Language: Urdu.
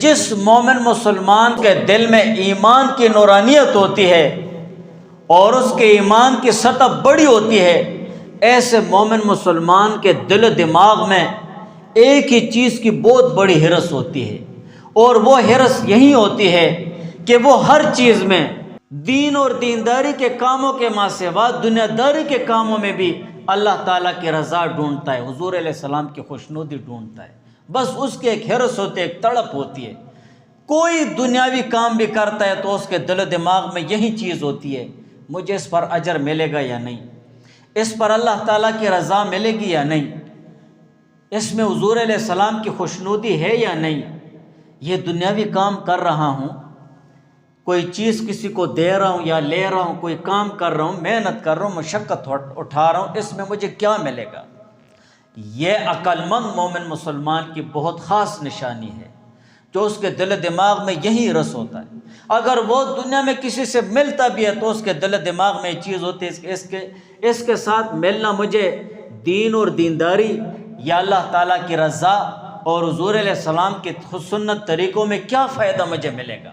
جس مومن مسلمان کے دل میں ایمان کی نورانیت ہوتی ہے اور اس کے ایمان کی سطح بڑی ہوتی ہے، ایسے مومن مسلمان کے دل و دماغ میں ایک ہی چیز کی بہت بڑی ہرس ہوتی ہے، اور وہ ہرس یہی ہوتی ہے کہ وہ ہر چیز میں دین اور دینداری کے کاموں کے ماں سوا دنیا داری کے کاموں میں بھی اللہ تعالیٰ کی رضا ڈھونڈتا ہے، حضور علیہ السلام کی خوشنودی ڈھونڈتا ہے۔ بس اس کی ایک ہرس ہوتی ہے، ایک تڑپ ہوتی ہے۔ کوئی دنیاوی کام بھی کرتا ہے تو اس کے دل و دماغ میں یہی چیز ہوتی ہے، مجھے اس پر اجر ملے گا یا نہیں، اس پر اللہ تعالیٰ کی رضا ملے گی یا نہیں، اس میں حضور علیہ السلام کی خوشنودی ہے یا نہیں۔ یہ دنیاوی کام کر رہا ہوں، کوئی چیز کسی کو دے رہا ہوں یا لے رہا ہوں، کوئی کام کر رہا ہوں، محنت کر رہا ہوں، مشقت اٹھا رہا ہوں، اس میں مجھے کیا ملے گا؟ یہ عقل مند مومن مسلمان کی بہت خاص نشانی ہے، جو اس کے دل دماغ میں یہی رس ہوتا ہے۔ اگر وہ دنیا میں کسی سے ملتا بھی ہے تو اس کے دل دماغ میں یہ چیز ہوتی ہے کہ اس کے ساتھ ملنا مجھے دین اور دینداری یا اللہ تعالیٰ کی رضا اور حضور علیہ السلام کے سنت طریقوں میں کیا فائدہ مجھے ملے گا۔